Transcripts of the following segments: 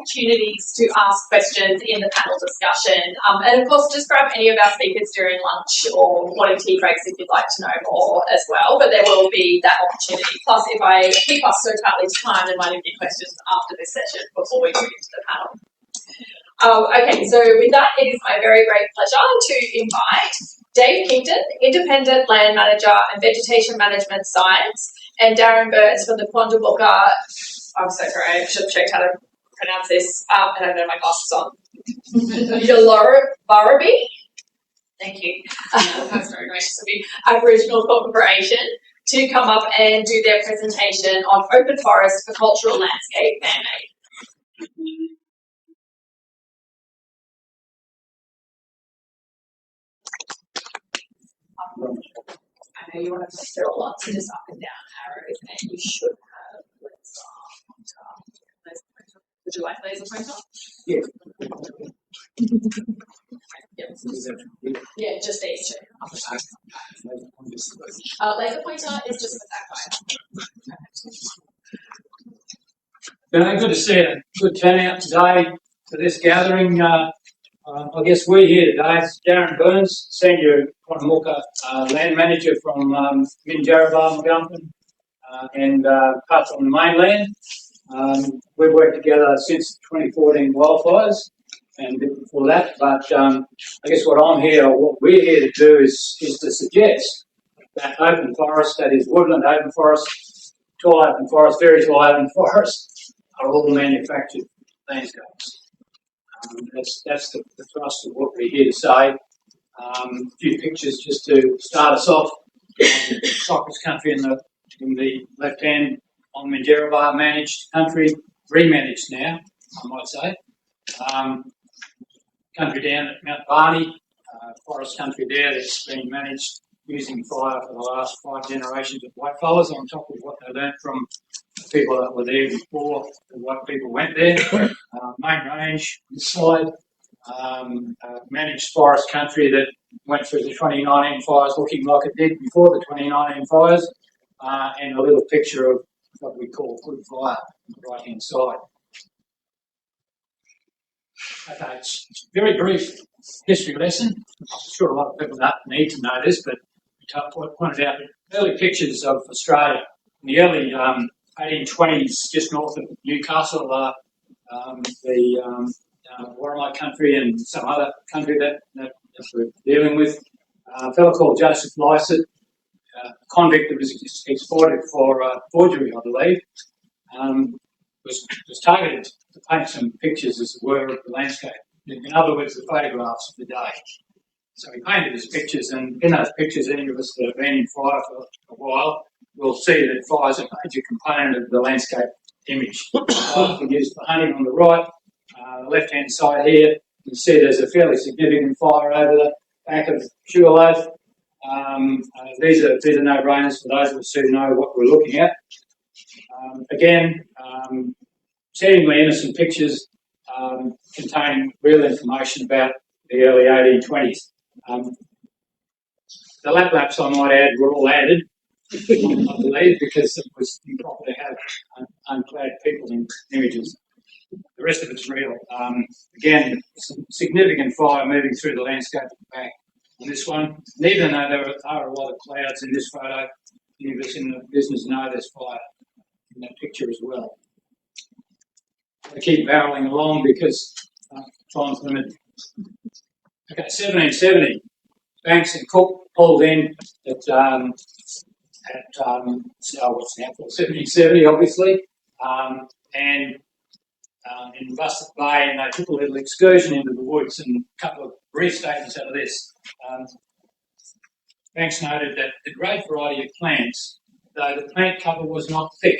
opportunities to ask questions in the panel discussion. And of course, just grab any of our speakers during lunch or morning tea breaks if you'd like to know more as well. But there will be that opportunity. Plus, if I keep us so tightly to time, there might even be questions after this session before we move into the panel. Okay, so with that, it is my very great pleasure to invite Dave Kington, Independent Land Manager and Vegetation Management Science, and Darren from the Quandamooka. I'm so sorry, I should have checked how to pronounce this. I don't know my glasses on. Yoolooburrabee. Thank you. That's very gracious of you. Aboriginal Corporation to come up and do their presentation on open forest for cultural landscape man-made. I know you want to throw lots of just up and down arrows, and you should have laser pointer. Would you like laser pointer? Yeah. Yeah, just these two. Laser pointer is just for that guy. Good to see a good turnout today for this gathering. I guess we're here today. It's Darren Burns, Senior Quandamooka Land Manager from Minjarrabaa, and parts on the mainland. We've worked together since 2014 wildfires and a bit before that, but I guess what we're here to do is to suggest that open forest, that is woodland open forest, tall open forest, very tall open forest, are all manufactured landscapes. That's the thrust of what we're here to say. A few pictures just to start us off. Cypress country in the left hand on Minjarrabaa, managed country, remanaged now, I might say. Country down at Mount Barney, forest country there that's been managed using fire for the last 5 generations of whitefellas on top of what they learnt from the people that were there before the white people went there. Main range, this side, managed forest country that went through the 2019 fires looking like it did before the 2019 fires, and a little picture of what we call good fire on the right hand side. Okay, it's a very brief history lesson. I'm sure a lot of people don't need to know this, but we pointed out early pictures of Australia in the early 1820s, just north of Newcastle, the Warramah country and some other country that we're dealing with. A fellow called Joseph Lycett, a convict that was exported for forgery, I believe, was targeted to paint some pictures, as it were, of the landscape. In other words, the photographs of the day. So he painted his pictures, and in those pictures, any of us that have been in fire for a while will see that fire is a major component of the landscape image. Often used for hunting on the right. The left-hand side here, you can see there's a fairly significant fire over the back of Sugarloaf. These are no-brainers for those of us who know what we're looking at. Again, seemingly innocent pictures containing real information about the early 1820s. The lap-laps, I might add, were all added, I believe, because it was improper to have unclad people in images. The rest of it's real. Again, some significant fire moving through the landscape at the back on this one. And even though there are a lot of clouds in this photo, any of us in the business know there's fire in that picture as well. I keep barreling along because time's limited. Okay, 1770. Banks and Cook pulled in at what's now called 1770, obviously, and in Russet Bay, and they took a little excursion into the woods, and a couple of brief statements out of this. Banks noted that the great variety of plants, though the plant cover was not thick,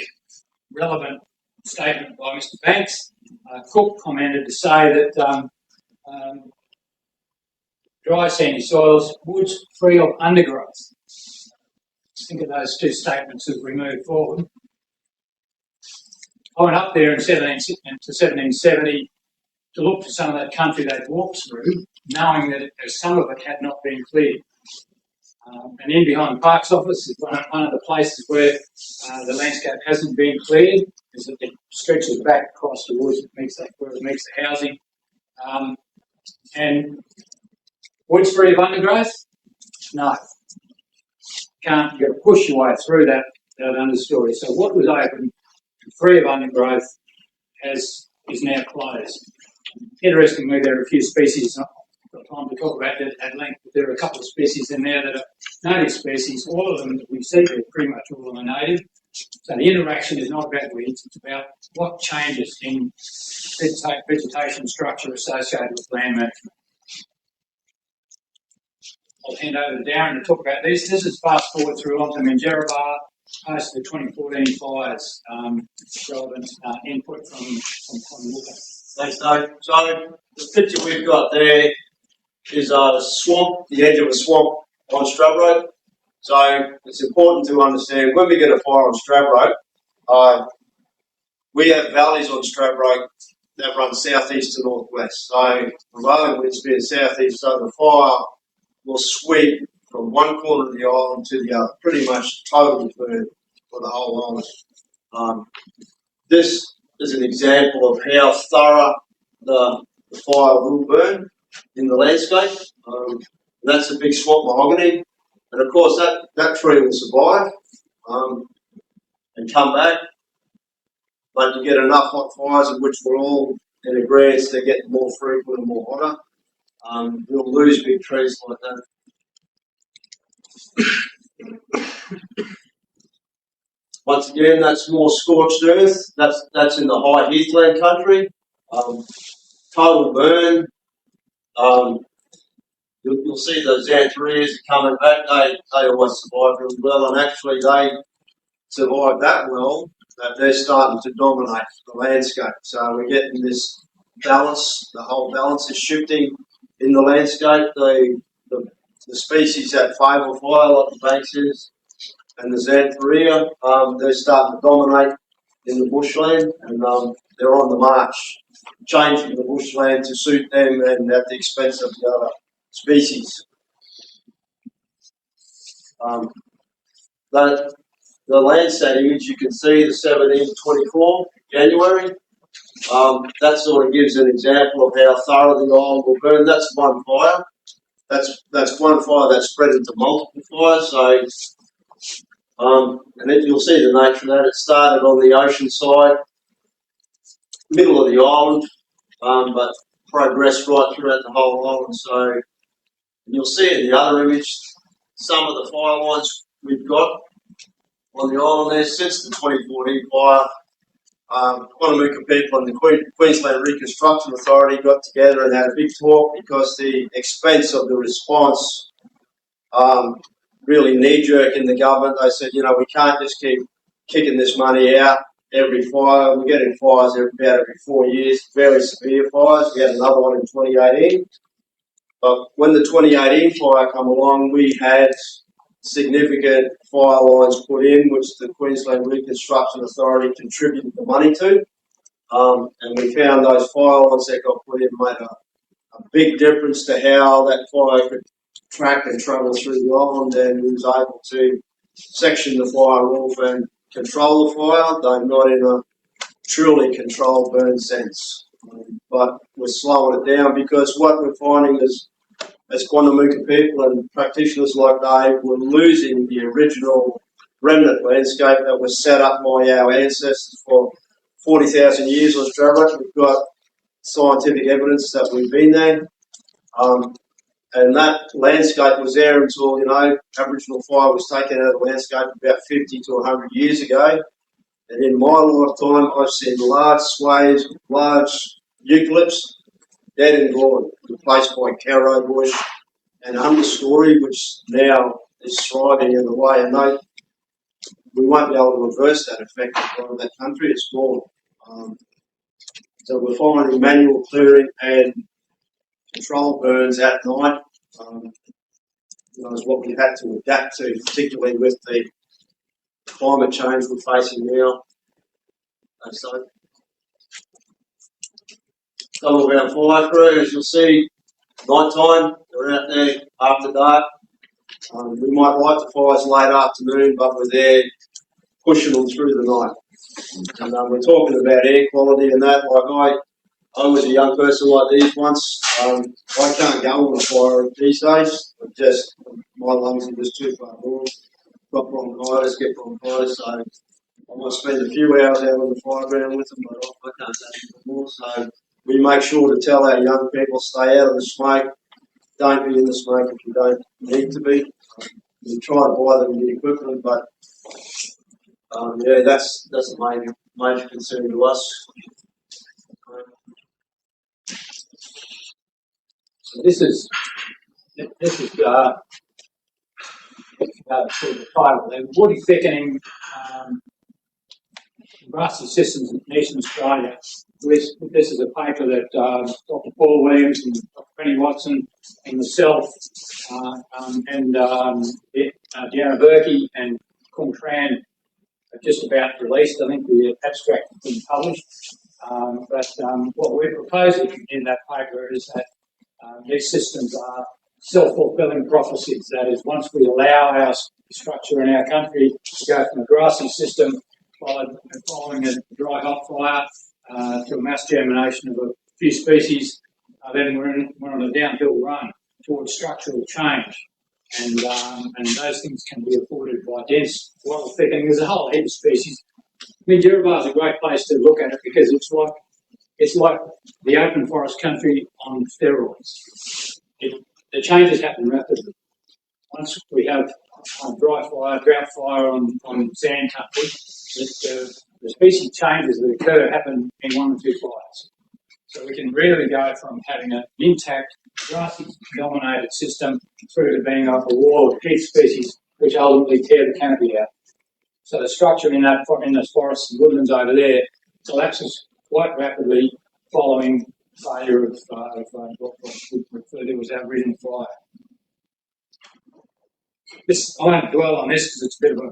relevant statement by Mr. Banks. Cook commented to say that dry sandy soils, woods free of undergrowth. Think of those two statements as we move forward. I went up there in 1770 to look for some of that country they'd walked through, knowing that some of it had not been cleared. And in behind the Parks Office is one of the places where the landscape hasn't been cleared, is that it stretches back across the woods where it meets the housing. And woods free of undergrowth? No. You've got to push your way through that understory. So what was open, free of undergrowth, is now closed. Interestingly, there are a few species, not got time to talk about that at length, but there are a couple of species in there that are native species. All of them that we see there, pretty much all of them are native. So the interaction is not about weeds, it's about what changes in vegetation structure associated with land management. I'll hand over to Darren to talk about this. This is fast forward through onto Minjerribah, post the 2014 fires, relevant input from Quandamooka. Thanks, Dave. So the picture we've got there is a swamp, the edge of a swamp on Strub Road. So it's important to understand when we get a fire on Strub Road, we have valleys on Strub Road that run southeast to northwest. So prevailing winds being southeast, so the fire will sweep from one corner of the island to the other, pretty much totally for the whole island. This is an example of how thorough the fire will burn in the landscape. That's a big swamp mahogany, and of course that tree will survive and come back, but you get enough hot fires in which we're all in agreement they're getting more frequent and more hotter. We'll lose big trees like that. Once again, that's more scorched earth. That's in the high heathland country. Total burn. You'll see the xanthorrheas coming back. They always survive really well, and actually they survive that well that they're starting to dominate the landscape. So we're getting this balance. The whole balance is shifting in the landscape. The species that favour fire, like the bankers and the xanthorrhea, they're starting to dominate in the bushland, and they're on the march, changing the bushland to suit them and at the expense of the other species. The Landsat image, you can see the 1724 January. That sort of gives an example of how thorough the island will burn. That's one fire. That's one fire that's spread into multiple fires. So, and then you'll see the nature of that. It started on the ocean side, middle of the island, but progressed right throughout the whole island. So, and you'll see in the other image some of the fire lines we've got on the island there since the 2014 fire. Quandamooka people and the Queensland Reconstruction Authority got together and had a big talk because the expense of the response really knee-jerk in the government. They said, we can't just keep kicking this money out every fire. We're getting fires about every 4 years, very severe fires. We had another one in 2018. But when the 2018 fire came along, we had significant fire lines put in, which the Queensland Reconstruction Authority contributed the money to. And we found those fire lines that got put in made a big difference to how that fire could track and travel through the island, and we was able to section the fire off and control the fire, though not in a truly controlled burn sense. But we're slowing it down because what we're finding is, as Quandamooka people and practitioners like Dave, we're losing the original remnant landscape that was set up by our ancestors for 40,000 years on Australia. We've got scientific evidence that we've been there. And that landscape was there until, Aboriginal fire was taken out of the landscape about 50 to 100 years ago. And in my lifetime, I've seen large swathes, large eucalypts, dead and gone, replaced by Caro bush and understory, which now is thriving in a way. And we won't be able to reverse that effect of that country. It's gone. So we're finding manual clearing and control burns at night. Is what we've had to adapt to, particularly with the climate change we're facing now. So, some of our fire crews, you'll see, night time, they're out there after dark, We might light the fires late afternoon, but we're there pushing them through the night. And we're talking about air quality and that. Like I was a young person like these once. I can't go on a fire these days. My lungs are just too far gone. Got bronchitis, get bronchitis, so I might spend a few hours out on the fireground with them, but I can't do it anymore. So we make sure to tell our young people stay out of the smoke. Don't be in the smoke if you don't need to be. We try to buy them the equipment, but that's a major concern to us. So this is sort of the title there. Woody thickening grassy systems in Eastern Australia. This is a paper that Dr. Paul Williams and Dr. Penny Watson and myself and Darren Berkey and Kung Tran have just about released. I think the abstract has been published. But what we're proposing in that paper is that these systems are self-fulfilling prophecies. That is, once we allow our structure in our country to go from a grassy system following a dry hot fire to a mass germination of a few species, then we're on a downhill run towards structural change. And those things can be afforded by dense wattle thickening. There's a whole heap of species. Minjerribah is a great place to look at it because it's like the open forest country on steroids. The changes happen rapidly. Once we have dry fire, drought fire on sand country, the species changes that occur happen in 1 or 2 fires. So we can really go from having an intact, grassy-dominated system through to being like a wall of heath species which ultimately tear the canopy out. So the structure in those forests and woodlands over there collapses quite rapidly following failure of what we refer to as Aboriginal fire. I won't dwell on this because it's a bit of a.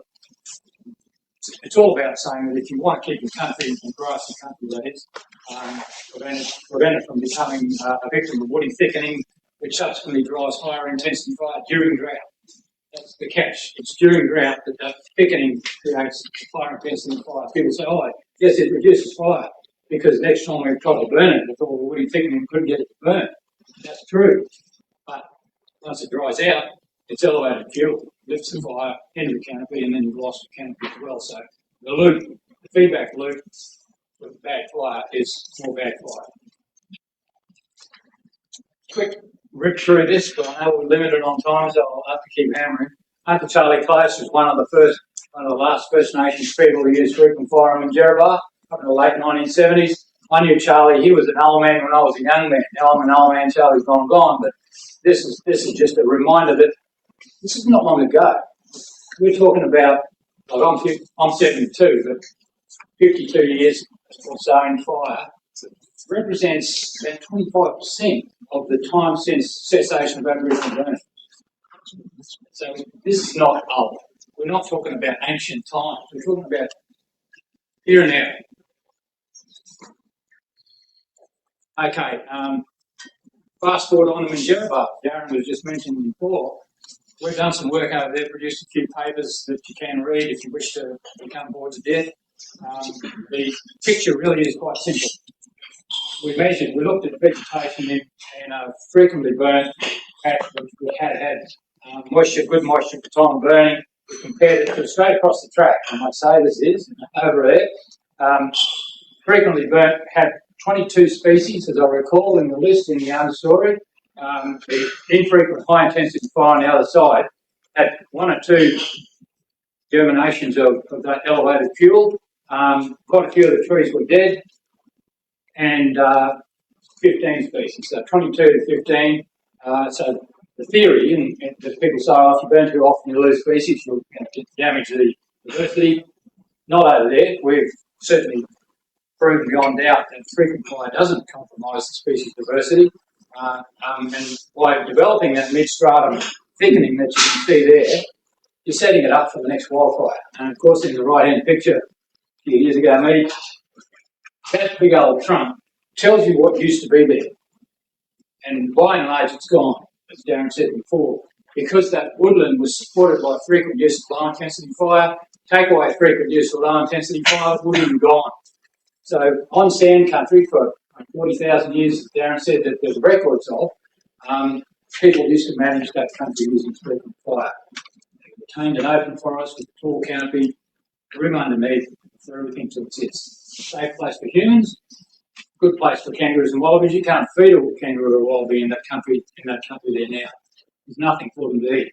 It's all about saying that if you want to keep your country in grassy country, that is, prevent it from becoming a victim of woody thickening, which subsequently drives higher intensity fire during drought. That's the catch. It's during drought that the thickening creates fire intensity fire. People say, oh, yes, it reduces fire because next time we try to burn it, with all the woody thickening, couldn't get it to burn. That's true. But once it dries out, it's elevated fuel, lifts the fire into the canopy, and then you've lost the canopy as well. So the loop, the feedback loop with bad fire is more bad fire. Quick rip through this, but I know we're limited on time, so I'll have to keep hammering. Uncle Charlie Close was one of the last First Nations people to use frequent fire in Minjerribah up in the late 1970s. I knew Charlie, he was an old man when I was a young man. Now I'm an old man, Charlie's gone, but this is just a reminder that this is not long ago. We're talking about, I'm 72, but 52 years or so in fire represents about 25% of the time since cessation of Aboriginal burning. So this is not old. We're not talking about ancient times. We're talking about here and now. Okay, fast forward on to Minjerribah. Darren was just mentioned before. We've done some work over there, produced a few papers that you can read if you wish to become bored to death. The picture really is quite simple. We looked at vegetation in a frequently burnt patch which we had good moisture at the time of burning. We compared it to straight across the track, I might say this is, over there. Frequently burnt had 22 species, as I recall, in the list in the understory. The infrequent high intensity fire on the other side had 1 or 2 germinations of that elevated fuel. Quite a few of the trees were dead, and 15 species, so 22 to 15. So the theory, and that people say, oh, if you burn too often you lose species, you'll damage the diversity. Not over there. We've certainly proven beyond doubt that frequent fire doesn't compromise the species diversity. And by developing that mid-stratum thickening that you can see there, you're setting it up for the next wildfire. And of course, in the right-hand picture, a few years ago, that big old trunk tells you what used to be there. And by and large, it's gone, as Darren said before. because that woodland was supported by frequent use of low intensity fire, take away frequent use of low intensity fire, it would have been gone. So on sand country for 40,000 years, Darren said that there's records of, people used to manage that country using frequent fire. They retained an open forest with a tall canopy, room underneath for everything to exist. Safe place for humans, good place for kangaroos and wallabies. You can't feed a kangaroo or wallaby in that country there now. There's nothing for them to eat.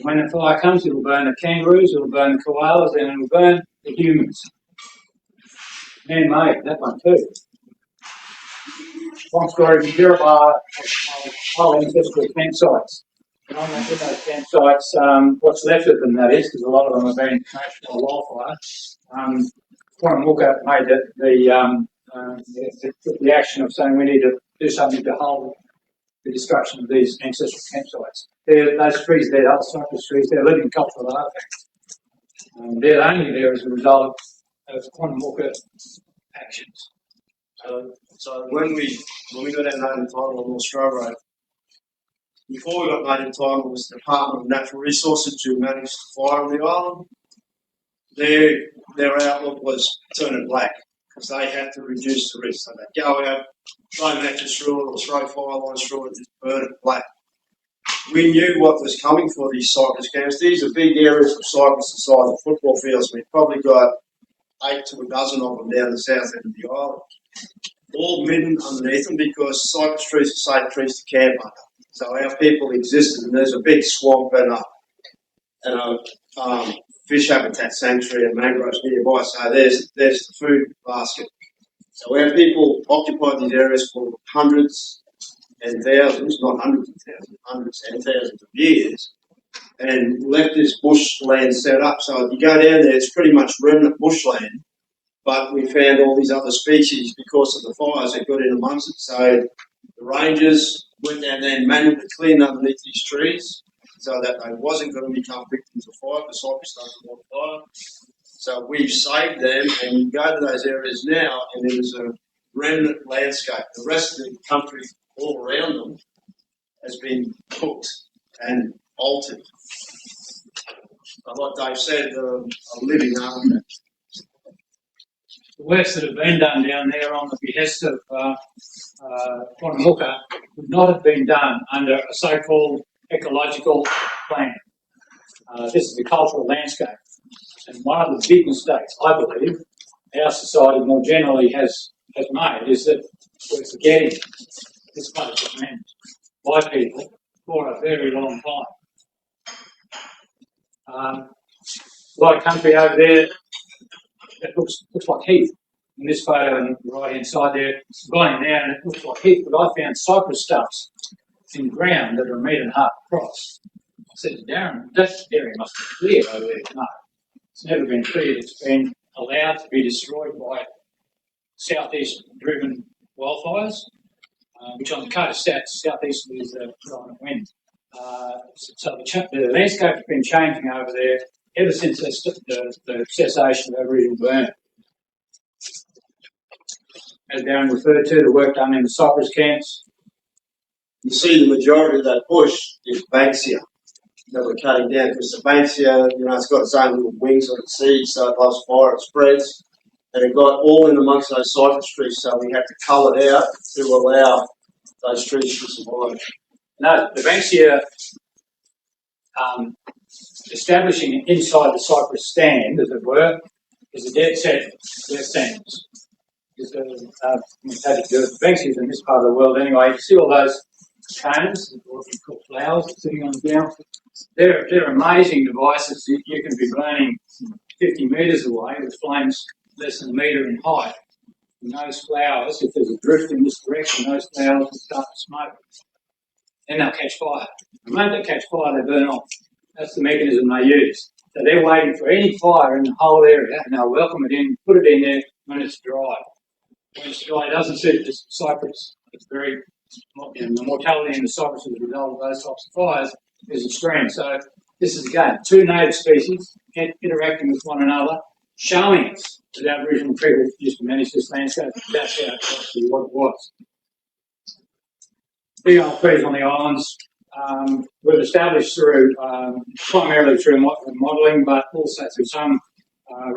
When the fire comes, it'll burn the kangaroos, it'll burn the koalas, and it'll burn the humans. Man-made, that one too. Long story, Yoolooburrabee whole ancestral campsites. And on those campsites, what's left of them, that is, because a lot of them have been smashed by wildfire. Quandamooka made the action of saying we need to do something to hold the destruction of these ancestral campsites. Those trees there, other cypress trees, they're living cultural artifacts. They're only there as a result of Quandamooka actions. So when we got our native title on North Stroh Road, before we got native title, was the Department of Natural Resources to manage the fire on the island. Their outlook was turning black because they had to reduce the risk. So they'd go out, throw matches through it or throw fire lines through it and just burn it black. We knew what was coming for these cypress camps. These are big areas of cypress the size of football fields. We've probably got 8 to a dozen of them down the south end of the island. All midden underneath them because cypress trees are safe trees to camp under. So our people existed, and there's a big swamp and a fish habitat sanctuary and mangroves nearby. So there's the food basket. So our people occupied these areas for hundreds and thousands, not hundreds and thousands, hundreds and thousands of years, and left this bushland set up. So if you go down there, it's pretty much remnant bushland. But we found all these other species because of the fires that got in amongst it. So the rangers went down there and manually cleaned underneath these trees so that they wasn't going to become victims of fire because cypress doesn't want fire. So we've saved them, and you go to those areas now and there's a remnant landscape. The rest of the country all around them has been cooked and altered. But like Dave said, a living artifact. The works that have been done down there on the behest of Quandamooka would not have been done under a so-called ecological plan. This is the cultural landscape. And one of the big mistakes, I believe, our society more generally has made is that we're forgetting this place was managed by people for a very long time. A lot of country over there that looks like heath. In this photo on the right-hand side there, it's going down and it looks like heath, but I found cypress stumps in the ground that are 1.5 meters across. I said to Darren, that area must be cleared over there. No, it's never been cleared. It's been allowed to be destroyed by southeast-driven wildfires, which on the coast southeast is the predominant wind. So the landscape has been changing over there ever since the cessation of Aboriginal burning. As Darren referred to, the work done in the cypress camps. You see the majority of that bush is banksia that we're cutting down because the banksia, it's got its own little wings on its seeds, so it loves fire, it spreads, and it got all in amongst those cypress trees, so we had to cull it out to allow those trees to survive. No, the banksia establishing inside the cypress stand, as it were, is a dead sentence. The banksias in this part of the world anyway, you see all those cones, what we call flowers, sitting on the ground. They're amazing devices. You can be burning 50 metres away with flames less than 1 metre in height. And those flowers, if there's a drift in this direction, those flowers will start to smoke. Then they'll catch fire. The moment they catch fire, they burn off. That's the mechanism they use. So they're waiting for any fire in the whole area, and they'll welcome it in, put it in there when it's dry. When it's dry, it doesn't suit the cypress. It's very, the mortality in the cypress as a result of those types of fires is extreme. So this is, again, 2 native species interacting with one another, showing us that Aboriginal people used to manage this landscape. That's how it got to what it was. Big old trees on the islands. we've established through primarily through modelling, but also through some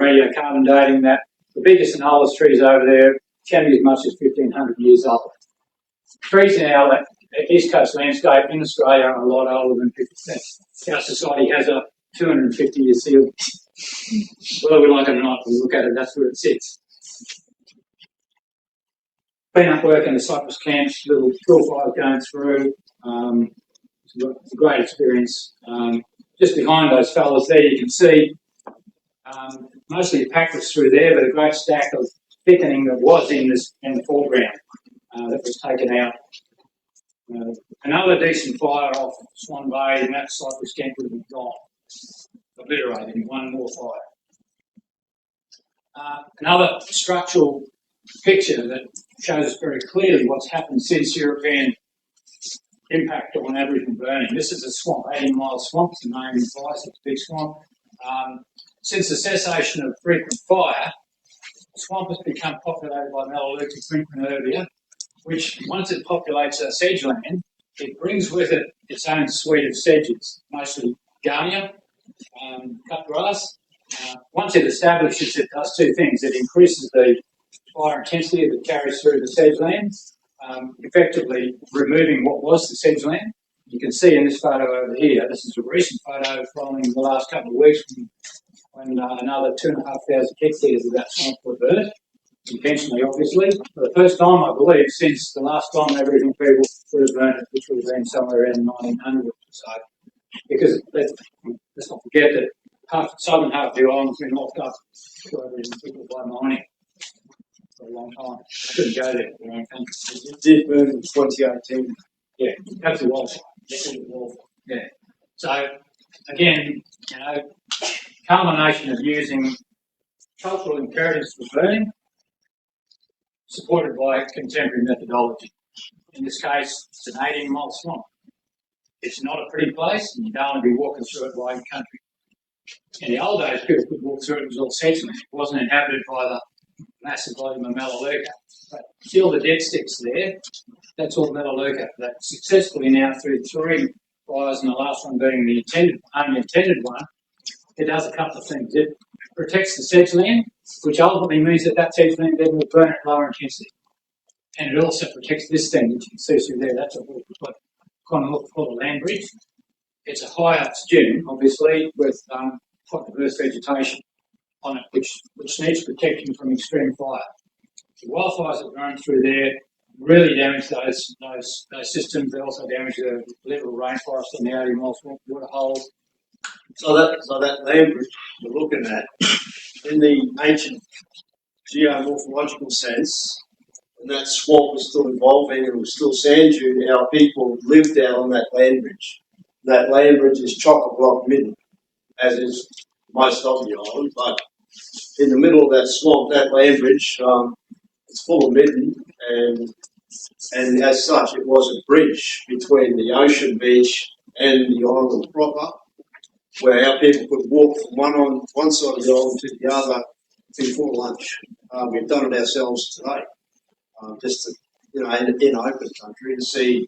radiocarbon dating that the biggest and oldest trees over there can be as much as 1,500 years old. Trees in our East Coast landscape in Australia are a lot older than 50%. Our society has a 250-year ceiling. Whether we like it or not, we look at it, that's where it sits. Clean-up work in the cypress camps, little bushfires going through. It's a great experience. Just behind those fellas there, you can see mostly the cactus through there, but a great stack of thickening that was in the foreground that was taken out. Another decent fire off Swan Bay, and that cypress camp would have been gone, obliterated in one more fire. Another structural picture that shows us very clearly what's happened since European impact on Aboriginal burning. This is a swamp, 18-mile swamp, it's the name implies, it's a big swamp. Since the cessation of frequent fire, the swamp has become populated by Melaleuca quinquenervia, which, once it populates a sedge land, it brings with it its own suite of sedges, mostly Garnia, cut grass. Once it establishes, it does two things. It increases the fire intensity that carries through the sedge land, effectively removing what was the sedge land. You can see in this photo over here, this is a recent photo following the last couple of weeks when another 2,500 hectares of that swamp were burnt, intentionally obviously, for the first time I believe since the last time Aboriginal people would have burnt it, which would have been somewhere around 1900 or so. Because let's not forget that the southern half of the island's been locked up to Aboriginal people by mining for a long time. I couldn't go there for their own country. It did burn in 2018. Yeah, that's a wildfire. Yeah. So again, culmination of using cultural imperatives for burning, supported by contemporary methodology. In this case, it's an 18-mile swamp. It's not a pretty place, and you don't want to be walking through it while in country. In the old days, people could walk through it, it was all sedgeland. It wasn't inhabited by the massive volume of Melaleuca. But still the dead sticks there, that's all Melaleuca. That successfully now, through 3 fires, and the last one being the unintended one, it does a couple of things. It protects the sedge land, which ultimately means that sedge land then will burn at lower intensity. And it also protects this thing, which you can see through there. That's what Quandamooka called a land bridge. It's a high-up dune, obviously, with quite diverse vegetation on it, which needs protection from extreme fire. The wildfires that run through there really damage those systems. They also damage the littoral rainforest and the 80-mile swamp water holes. So that land bridge we're looking at, in the ancient geomorphological sense, and that swamp was still evolving and it was still sand dune, our people lived out on that land bridge. That land bridge is chock-a-block midden, as is most of the island, but in the middle of that swamp, that land bridge, it's full of midden, and as such, it was a bridge between the ocean beach and the island proper, where our people could walk from one side of the island to the other before lunch. We've done it ourselves today, just to, in open country, to see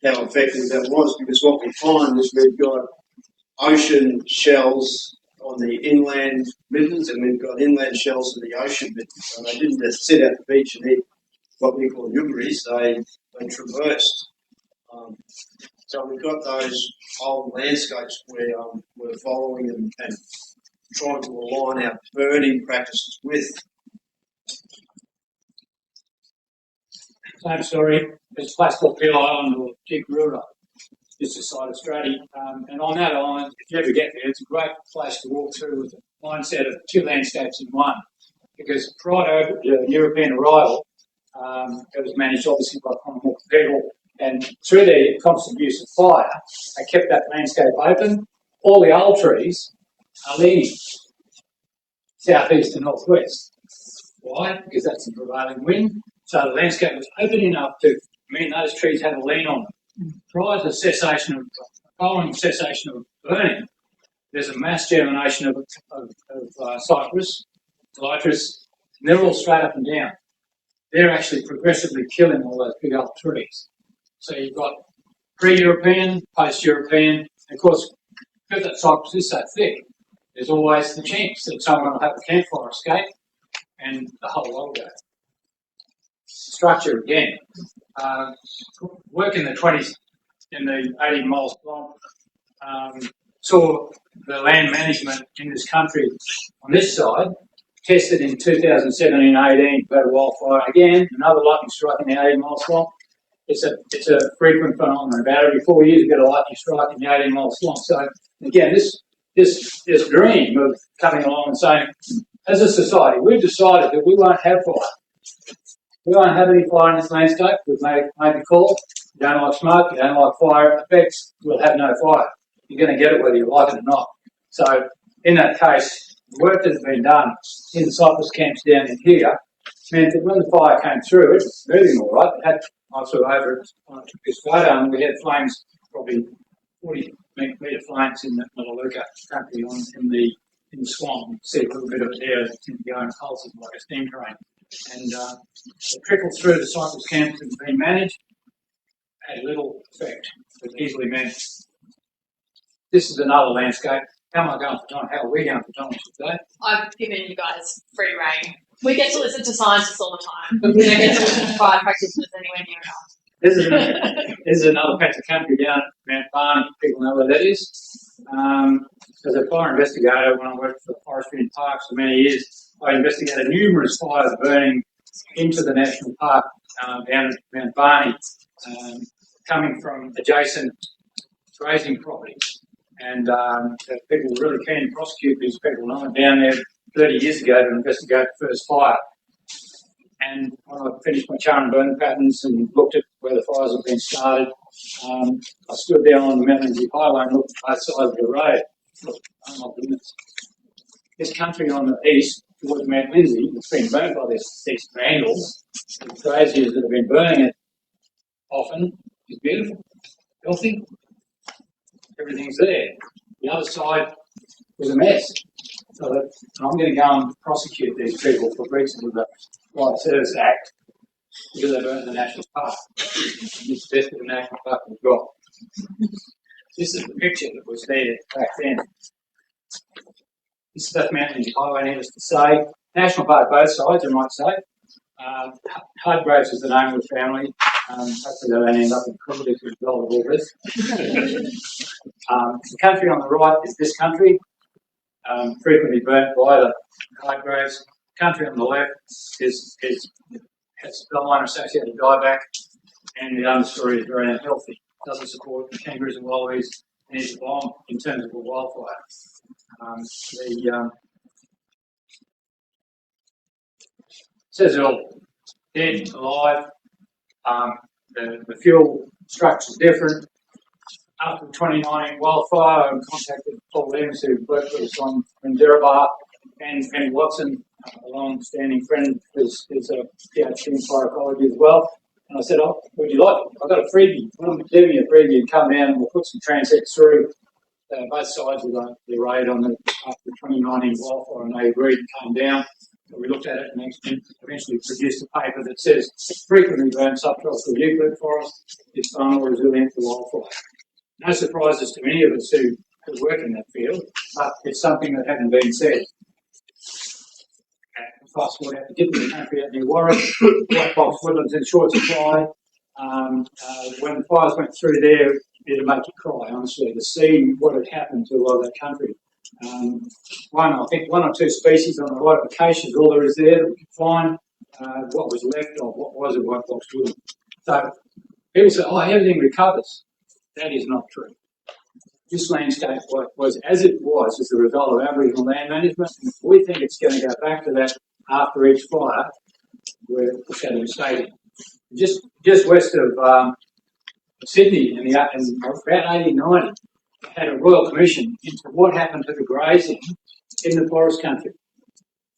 how effective that was, because what we find is we've got ocean shells on the inland middens and we've got inland shells in the ocean middens. So they didn't just sit at the beach and eat what we call yoogouris, they traversed. So we've got those old landscapes where we're following and trying to align our burning practices with. Same story. There's a place called Peel Island or Yoolooburrabee, just beside Australia. And on that island, if you ever get there, it's a great place to walk through with the mindset of 2 landscapes in one. Because prior to European arrival, it was managed obviously by Quandamooka people, and through their constant use of fire, they kept that landscape open. All the old trees are leaning southeast to northwest. Why? Because that's the prevailing wind. So the landscape was open enough to mean those trees had a lean on them. Prior to following cessation of burning, there's a mass germination of cypress, elytris, and they're all straight up and down. They're actually progressively killing all those big old trees. So you've got pre-European, post-European. Of course, because that cypress is so thick, there's always the chance that someone will have a campfire escape and the whole lot will go. Structure again. Work in the 20s, in the 18 miles long, saw the land management in this country on this side, tested in 2017-18, got a wildfire again, another lightning strike in the 18 miles long. It's a frequent phenomenon. About every 4 years you get a lightning strike in the 18 miles long. So again, this dream of coming along and saying, as a society, we've decided that we won't have fire. We won't have any fire in this landscape. We've made a call. You don't like smoke, you don't like fire effects, we'll have no fire. You're going to get it whether you like it or not. So in that case, the work that's been done in the cypress camps down in here meant that when the fire came through, it was moving all right. I was over it when I took this photo, and we had flames, probably 40 metre flames in the Yoolooburrabee country in the swamp. You see a little bit of it there that seems to go in pulses like a steam train. And it trickled through the cypress camps that have been managed, had little effect, but easily managed. This is another landscape. How am I going for time? How are we going for time today? I've given you guys free reign. We get to listen to scientists all the time. We don't get to listen to fire practitioners anywhere near enough. This is another patch of country down at Mount Barney. People know where that is. As a fire investigator, when I worked for Forestry and Parks for many years, I investigated numerous fires burning into the national park down at Mount Barney, coming from adjacent grazing properties. And people were really keen to prosecute these people. And I went down there 30 years ago to investigate the first fire. And when I finished my char and burn patterns and looked at where the fires had been started, I stood down on the Mount Lindsay Highway and looked at both sides of the road. Oh my goodness. This country on the east towards Mount Lindsay, it's been burnt by these vandals, the graziers that have been burning it often, is beautiful, healthy. Everything's there. The other side was a mess. So that I'm going to go and prosecute these people for breaches of the Wildlife Service Act because they burnt the national park. It's the best of the national park we've got. This is the picture that was there back then. This is that Mount Lindsay Highway, needless to say. National park both sides, I might say. Hardgraves is the name of the family. Hopefully they don't end up in criminal as a result of all this. The country on the right is this country, frequently burnt by the hardgraves. The country on the left has Bowman-associated dieback, and the understory is very unhealthy. Doesn't support kangaroos and wallabies, and is a bomb in terms of a wildfire. Says it all. Dead, alive. The fuel structure is different. After the 2019 wildfire, I contacted Paul Lems, who worked with us on Yoolooburrabee, and Fanny Watson, a long-standing friend who's a PhD in fire ecology as well. And I said, "Oh, would you like? I've got a freebie. Why don't you do me a freebie and come down and we'll put some transects through both sides of the raid on after the 2019 wildfire," and they agreed and came down. So we looked at it and eventually produced a paper that says frequently burnt subtropical eucalypt forest is far more resilient to wildfire. No surprises to any of us who work in that field, but it's something that hadn't been said. Fast forward out to Kington, the country out near Warwick, black box woodlands in short supply. When the fires went through there, it'd make you cry, honestly, to see what had happened to a lot of that country. I think one or two species on the right of acacia is all there is there that we could find. What was left of what was a white box woodland. So people say, "Oh, everything recovers." That is not true. This landscape was as it was as a result of Aboriginal land management. And if we think it's going to go back to that after each fire, we're setting a mistake. Just west of Sydney in about 1890, had a royal commission into what happened to the grazing in the forest country,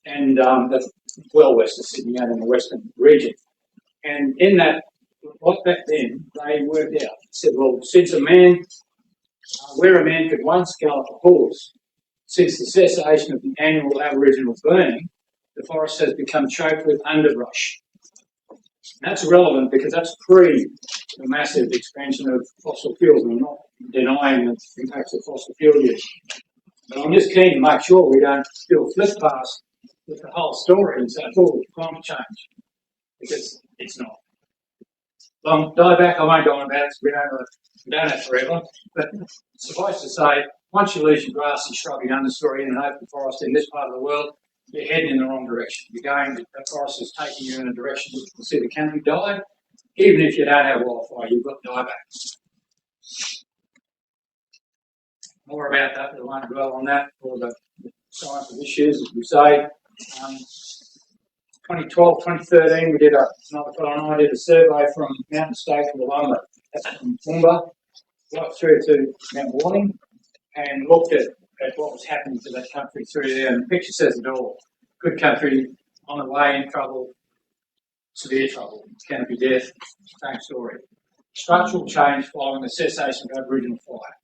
and that's well west of Sydney out in the western region. And in that, right back then, they worked out, said, well, since where a man could once gallop a horse, since the cessation of the annual Aboriginal burning, the forest has become choked with underbrush. That's relevant because that's pre the massive expansion of fossil fuels. I'm not denying the impacts of fossil fuel use. But I'm just keen to make sure we don't do a flip past with the whole story and say it's all climate change, because it's not. Dieback, I won't go on about it because we don't have forever. But suffice to say, once you lose your grassy, shrubby understory in an open forest in this part of the world, you're heading in the wrong direction. The forest is taking you in a direction which will see the canopy die. Even if you don't have wildfire, you've got dieback. More about that, but I won't dwell on that for the science of issues, as we say. 2012, 2013, we did another fellow and I did a survey from Mountain State to Wollumba, that's from Woomba, right through to Mount Warning, and looked at what was happening to that country through there. And the picture says it all. Good country, on the way, in trouble, severe trouble, canopy death, same story. Structural change following the cessation of Aboriginal fire.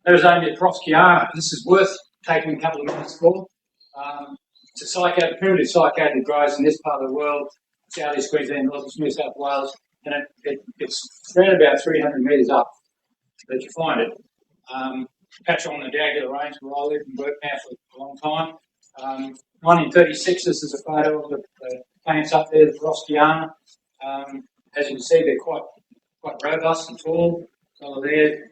There's only a Prof. This is worth taking a couple of minutes for. It's a primitive cycad that grows in this part of the world, South East Queensland, North New South Wales, and it's around about 300 metres up that you find it. Patch on the Dagular Range where I live and work now for a long time. 1936, this is a photo of the plants up there, the Proskiana. As you can see, they're quite robust and tall. So they're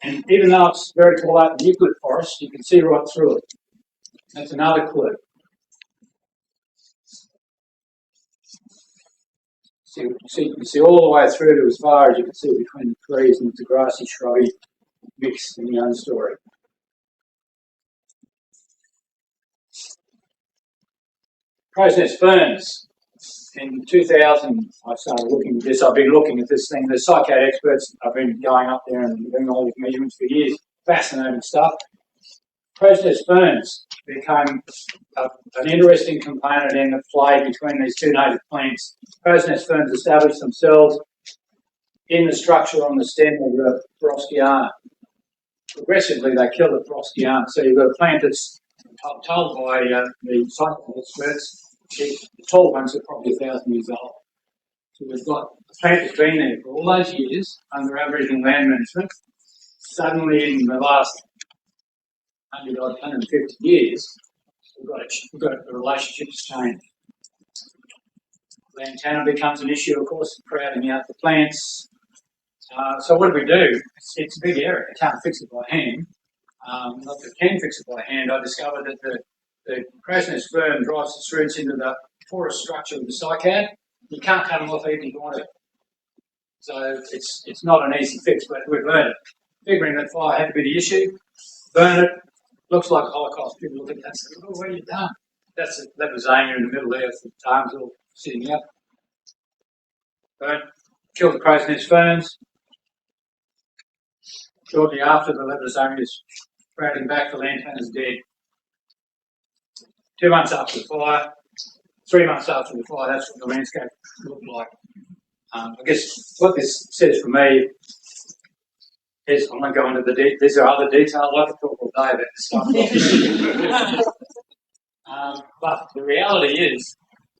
And even though it's very tall out in the eucalypt forest, you can see right through it. That's another clue. You can see all the way through to as far as you can see between the trees, and it's a grassy, shrubby mix in the understory. Process ferns. In 2000, I started looking at this. I've been looking at this thing. The cycad experts have been going up there and doing all these measurements for years. Fascinating stuff. Process ferns became an interesting component in the play between these two native plants. Process ferns established themselves in the structure on the stem of the Proskiana. Progressively, they kill the Proskiana. So you've got a plant that's told by the cycad experts. The tall ones are probably 1,000 years old. So we've got a plant that's been there for all those years under Aboriginal land management. Suddenly, in the last 100 or 150 years, we've got a relationship change. Lantana becomes an issue, of course, crowding out the plants. So what do? It's a big area. You can't fix it by hand. Not that you can fix it by hand. I discovered that the crow's fern drives its roots into the porous structure of the cycad. You can't cut them off even if you want to. So it's not an easy fix, but we've learned it. Figuring that fire had to be the issue, burn it, looks like a Holocaust. People look at that and say, oh, what have you done? That was Anya in the middle there, with the arms all sitting up. Burn, kill the crow's nest ferns. Shortly after, the Leprosomia is sprouting back, the lantana's dead. 2 months after the fire, 3 months after the fire, that's what the landscape looked like. I guess what this says for me is, I won't go into the details, these are other details, I could talk all day about this stuff. But the reality is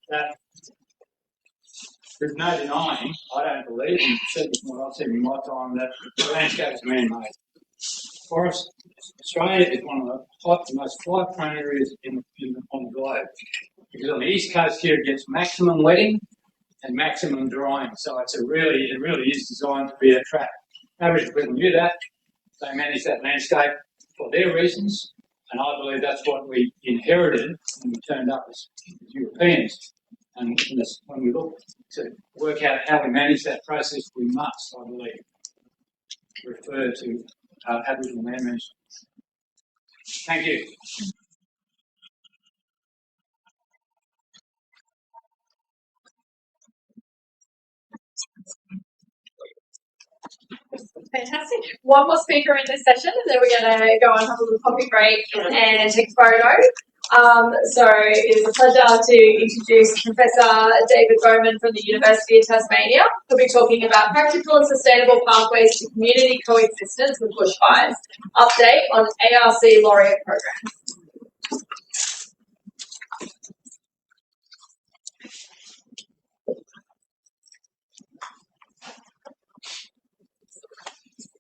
that there's no denying, I don't believe, and I've said this more, I've said in my time, that the landscape is man-made. Forest, Australia is one of the most fire-prone areas on the globe. Because on the east coast here it gets maximum wetting and maximum drying. So it really is designed to be a trap. Aboriginal people knew that. They managed that landscape for their reasons. And I believe that's what we inherited when we turned up as Europeans. And when we look to work out how we manage that process, we must, I believe, refer to Aboriginal land management. Thank you. Fantastic. One more speaker in this session, and then we're going to go and have a little coffee break and take a photo. So it is a pleasure to introduce Professor David Bowman from the University of Tasmania. He'll be talking about practical and sustainable pathways to community coexistence with bushfires. Update on ARC Laureate program.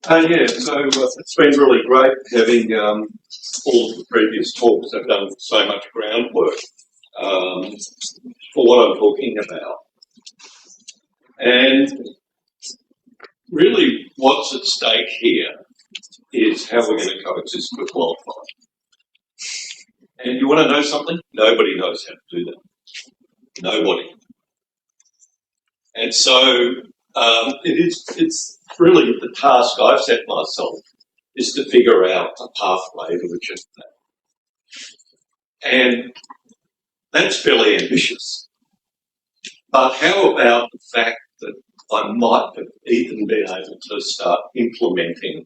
Yeah, so it's been really great having all of the previous talks have done so much groundwork for what I'm talking about. And really what's at stake here is how we're going to coexist with wildfire. And you want to know something? Nobody knows how to do that. Nobody. And so it's really the task I've set myself is to figure out a pathway to achieve that. And that's fairly ambitious. But how about the fact that I might have even been able to start implementing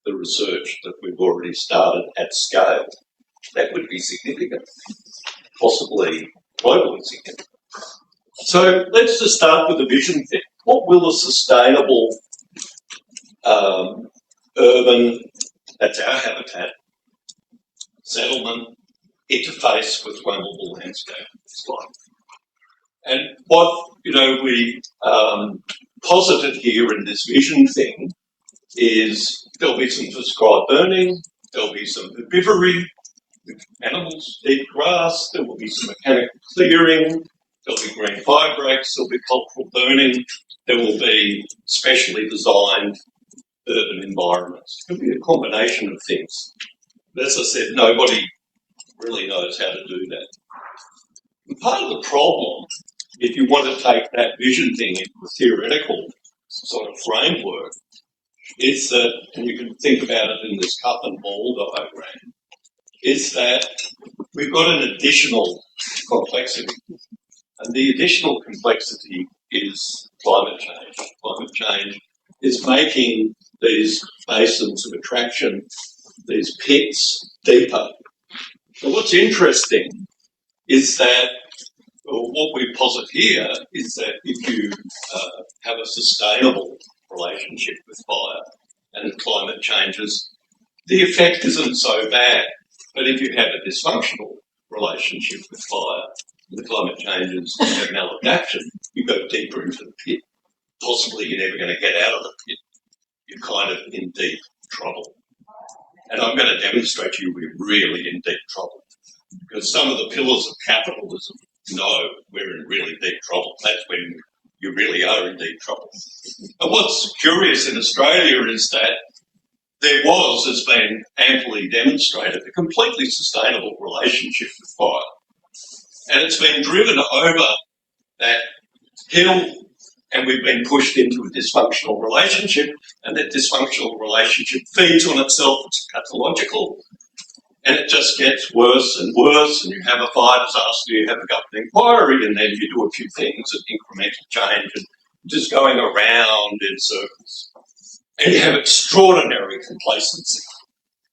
the research that we've already started at scale? That would be significant, possibly globally significant. So let's just start with the vision thing. What will a sustainable urban, that's our habitat, settlement, interface with vulnerable landscape is like? And what, we posited here in this vision thing is there'll be some prescribed burning, there'll be some herbivory, animals eat grass, there will be some mechanical clearing, there'll be green fire breaks, there'll be cultural burning, there will be specially designed urban environments. It could be a combination of things. But as I said, nobody really knows how to do that. And part of the problem, if you want to take that vision thing into a theoretical sort of framework, is that, and you can think about it in this cup and ball diagram, is that we've got an additional complexity. And the additional complexity is climate change. Climate change is making these basins of attraction, these pits, deeper. So what's interesting is that, or what we posit here is that if you have a sustainable relationship with fire and climate changes, the effect isn't so bad. But if you have a dysfunctional relationship with fire, the climate changes, you have maladaptation, you go deeper into the pit. Possibly you're never going to get out of the pit. You're kind of in deep trouble. And I'm going to demonstrate to you we're really in deep trouble. Because some of the pillars of capitalism know we're in really deep trouble. That's when you really are in deep trouble. And what's curious in Australia is that there was, has been amply demonstrated, a completely sustainable relationship with fire. And it's been driven over that hill, and we've been pushed into a dysfunctional relationship, and that dysfunctional relationship feeds on itself, it's pathological, and it just gets worse and worse, and you have a fire disaster, you have a government inquiry, and then you do a few things of incremental change, and just going around in circles. And you have extraordinary complacency.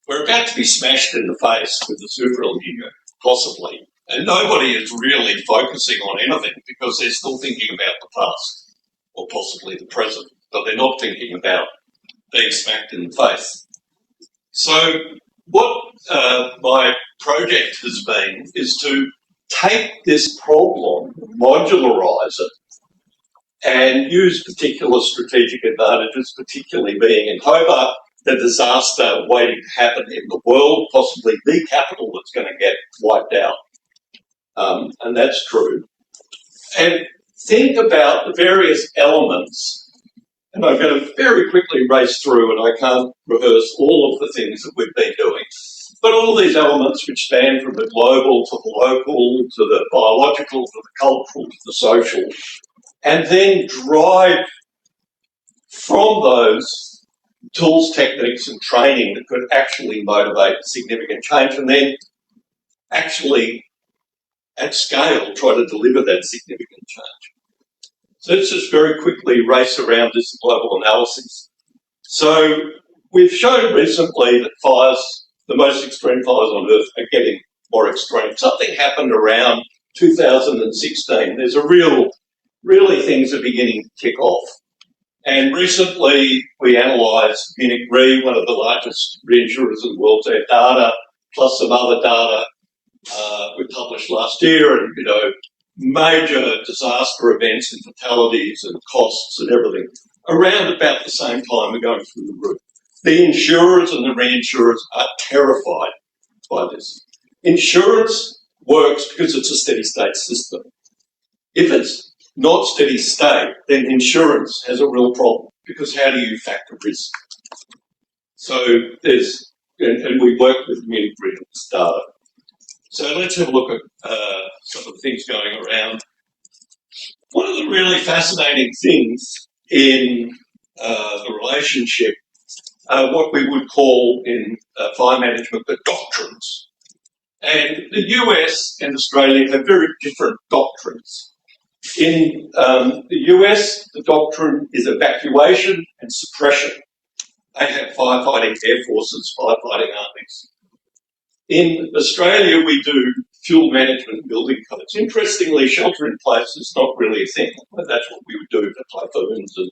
We're about to be smashed in the face with the super El Nino, possibly. And nobody is really focusing on anything because they're still thinking about the past or possibly the present, but they're not thinking about being smacked in the face. So what my project has been is to take this problem, modularise it, and use particular strategic advantages, particularly being in Hobart, the disaster waiting to happen in the world, possibly the capital that's going to get wiped out. And that's true. And think about the various elements, and I'm going to very quickly race through, and I can't rehearse all of the things that we've been doing, but all these elements which span from the global to the local, to the biological, to the cultural, to the social, and then drive from those tools, techniques and training that could actually motivate significant change, and then actually at scale try to deliver that significant change. So let's just very quickly race around this global analysis. So we've shown recently that fires, the most extreme fires on Earth, are getting more extreme. Something happened around 2016. There's really things are beginning to kick off. And recently we analysed Munich Re, one of the largest reinsurers in the world, their data, plus some other data we published last year, and major disaster events and fatalities and costs and everything around about the same time are going through the roof. The insurers and the reinsurers are terrified by this. Insurance works because it's a steady state system. If it's not steady state, then insurance has a real problem, because how do you factor risk? So there's, and we work with mini grid at this data. So let's have a look at some of the things going around. One of the really fascinating things in the relationship, what we would call in fire management the doctrines. And the US and Australia have very different doctrines. In the US, the doctrine is evacuation and suppression. They have firefighting air forces, firefighting armies. In Australia, we do fuel management and building codes. Interestingly, shelter in place is not really a thing. That's what we would do for typhoons and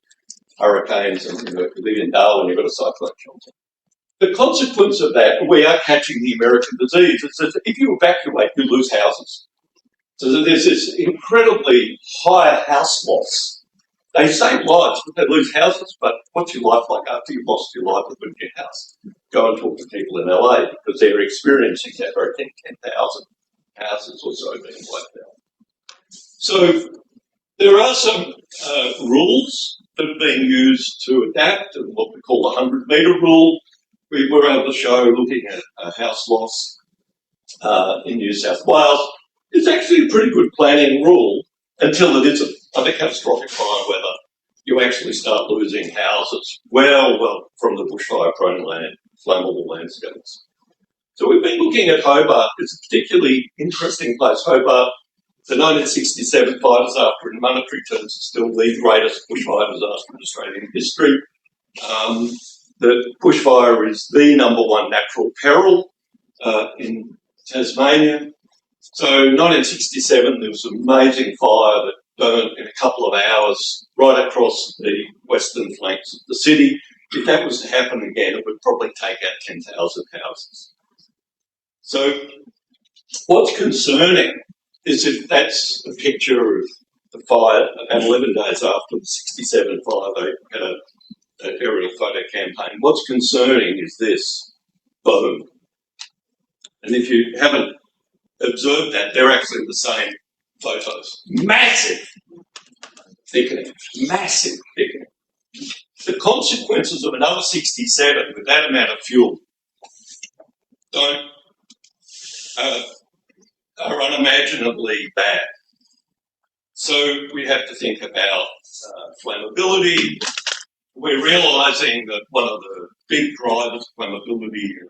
hurricanes, and if you live in Darwin, you've got a cyclone shelter. The consequence of that, we are catching the American disease, is that if you evacuate, you lose houses. So there's this incredibly high house loss. They save lives, but they lose houses. But what's your life like after you've lost your livelihood in your house? Go and talk to people in LA, because they're experiencing that. I think 10,000 houses or so being wiped out. So there are some rules that are being used to adapt, and what we call the 100-metre rule. We were able to show, looking at house loss in New South Wales, it's actually a pretty good planning rule until it isn't. Under catastrophic fire weather, you actually start losing houses well from the bushfire-prone land, flammable landscapes. So we've been looking at Hobart. It's a particularly interesting place. Hobart, the 1967 fire disaster, in monetary terms, is still the greatest bushfire disaster in Australian history. The bushfire is the #1 natural peril in Tasmania. So 1967, there was an amazing fire that burned in a couple of hours right across the western flanks of the city. If that was to happen again, it would probably take out 10,000 houses. So what's concerning is if that's a picture of the fire about 11 days after the 67 fire, they had an aerial photo campaign. What's concerning is this, boom. And if you haven't observed that, they're actually the same photos. Massive thickening, massive thickening. The consequences of another 67 with that amount of fuel are unimaginably bad. So we have to think about flammability. We're realising that one of the big drivers of flammability is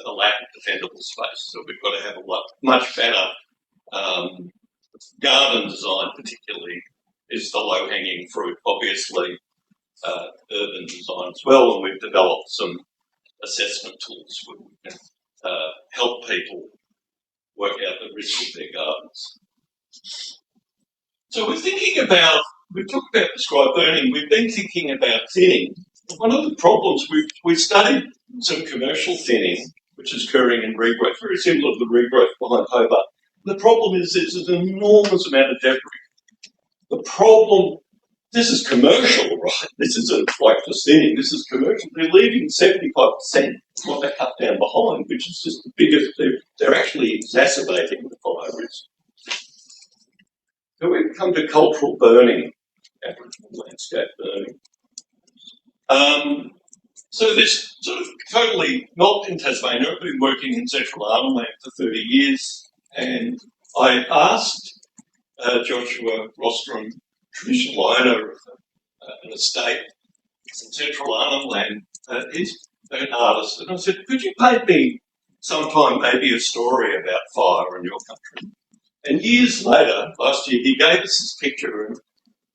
the lack of defendable space. So we've got to have a much better garden design, particularly, is the low-hanging fruit. Obviously, urban design as well, and we've developed some assessment tools where we can help people work out the risk of their gardens. So we're thinking about, we talked about prescribed burning, we've been thinking about thinning. One of the problems, we've studied some commercial thinning, which is occurring in regrowth, very similar to the regrowth behind Hobart. The problem is there's an enormous amount of debris. The problem, this is commercial, right? This isn't like just thinning, this is commercial. They're leaving 75% of what they cut down behind, which is just the biggest, they're actually exacerbating the fire risk. So we've come to cultural burning, Aboriginal landscape burning. So this sort of totally not in Tasmania. I've been working in Central Arnhem Land for 30 years, and I asked Joshua Rostrom, traditional owner of an estate in Central Arnhem Land, he's an artist, and I said, could you paint me sometime maybe a story about fire in your country? And years later, last year, he gave us this picture, and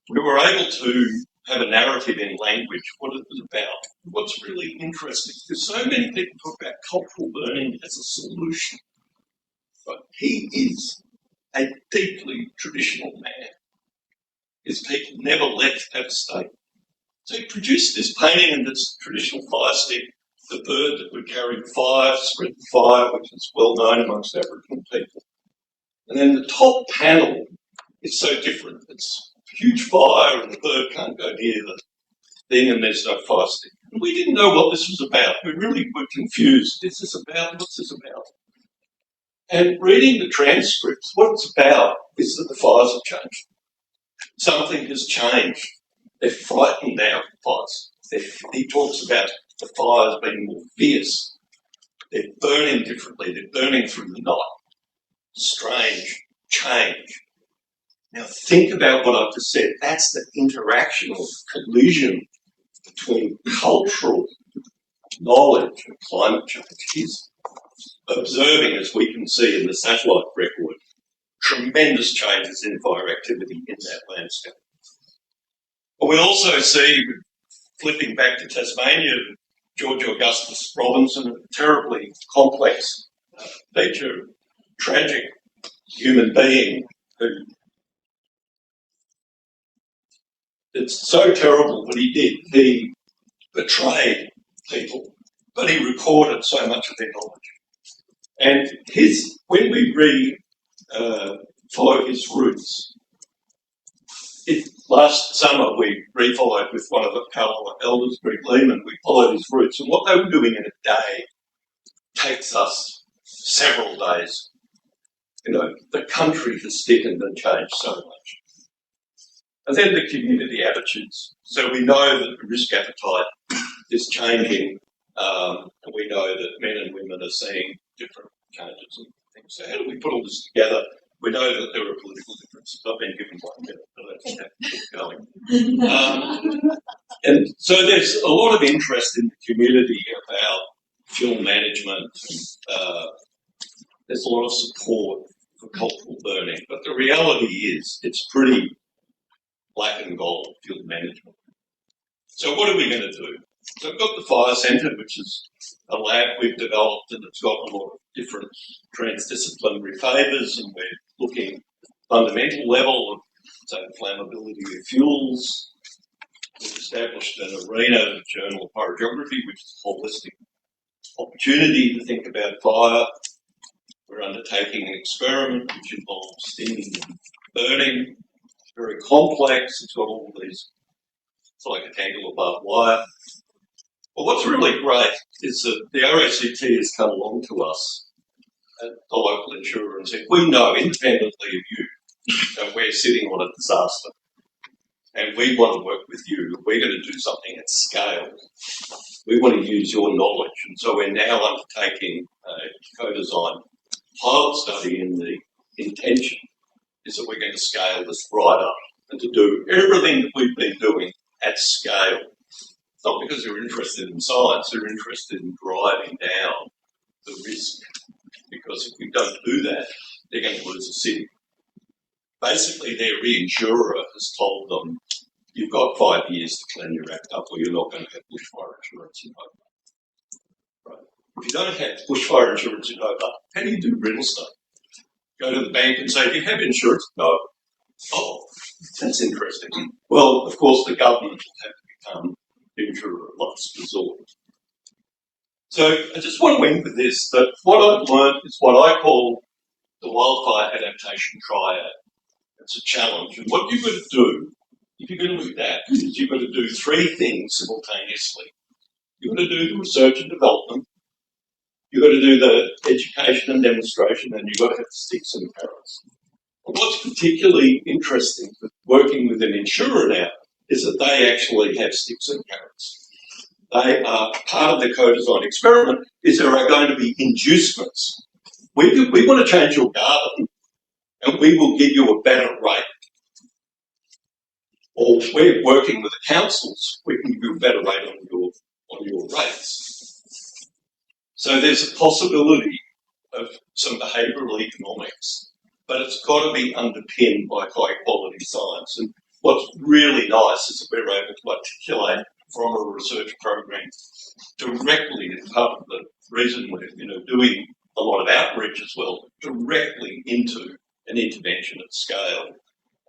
we were able to have a narrative in language, what it was about. What's really interesting, because so many people talk about cultural burning as a solution, but he is a deeply traditional man. His people never left that estate. So he produced this painting of this traditional fire stick, the bird that would carry fire, spread the fire, which is well known amongst Aboriginal people. And then the top panel is so different. It's a huge fire and the bird can't go near thing and there's no fire stick. And we didn't know what this was about. We really were confused. Is this about? What's this about? And reading the transcripts, what it's about is that the fires have changed. Something has changed. They're frightened now of fires. He talks about the fires being more fierce. They're burning differently. They're burning through the night. Strange change. Now think about what I've just said. That's the interaction or collision between cultural knowledge and climate change. He's observing, as we can see in the satellite record, tremendous changes in fire activity in that landscape. But we also see, flipping back to Tasmania, George Augustus Robinson, a terribly complex feature, tragic human being who it's so terrible what he did. He betrayed people, but he recorded so much of their knowledge. And when we follow his roots, last summer we re-followed with one of the Carlisle elders, Greg Lehman, we followed his roots, and what they were doing in a day takes us several days. You know, the country has thickened and changed so much. And then the community attitudes. So we know that the risk appetite is changing, and we know that men and women are seeing different changes and things. So how do we put all this together? We know that there are political differences. I've been given 1 minute, but I just have to keep going. And so there's a lot of interest in the community about fuel management. There's a lot of support for cultural burning, but the reality is it's pretty black and gold fuel management. So what are we going to do? So I've got the Fire Centre, which is a lab we've developed, and it's got a lot of different transdisciplinary favours, and we're looking at fundamental level of, say, flammability of fuels. We've established an arena, the Journal of Pyrogeography, which is a holistic opportunity to think about fire. We're undertaking an experiment which involves steaming and burning. It's very complex. It's got all these, it's like a tangle of barbed wire. Well, what's really great is that the RACT has come along to us at the local insurer and said, we know independently of you that we're sitting on a disaster and we want to work with you. We're going to do something at scale. We want to use your knowledge. And so we're now undertaking a co-design pilot study, and the intention is that we're going to scale this right up and to do everything that we've been doing at scale. It's not because they're interested in science, they're interested in driving down the risk. Because if we don't do that, they're going to lose a city. Basically, their reinsurer has told them, you've got 5 years to clean your act up or you're not going to have bushfire insurance in Hobart. Right. If you don't have bushfire insurance in Hobart, how do you do real estate? Go to the bank and say, do you have insurance? No. Oh, that's interesting. Well, of course, the government will have to become the insurer of last resort. So I just want to end with this, that what I've learned is what I call the wildfire adaptation triad. It's a challenge. And what you've got to do, if you're going to adapt, is you've got to do 3 things simultaneously. You've got to do the research and development, you've got to do the education and demonstration, and you've got to have sticks and carrots. And what's particularly interesting with working with an insurer now is that they actually have sticks and carrots. They are part of the co-design experiment is there are going to be inducements. We want to change your garden and we will give you a better rate. Or we're working with the councils, we can give you a better rate on your rates. So there's a possibility of some behavioural economics, but it's got to be underpinned by high quality science. And what's really nice is that we're able to articulate from a research program directly, as part of the reason we're doing a lot of outreach as well, directly into an intervention at scale.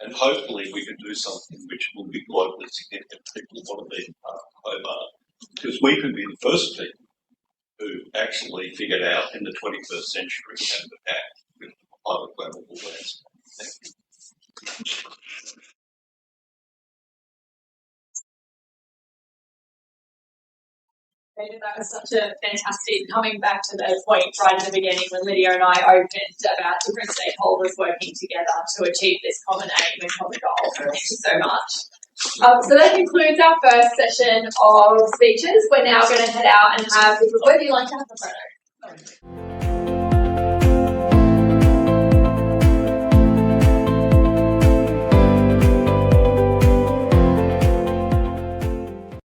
And hopefully we can do something which will be globally significant. People want to be part of Hobart, because we could be the first people who actually figured out in the 21st century how to act with highly flammable landscape. Thank you. That was such a fantastic, coming back to the point right at the beginning when Lydia and I opened about different stakeholders working together to achieve this common aim and common goal. Thank you so much. So that concludes our first session of speeches. We're now going to head out and have, would you like to have the photo?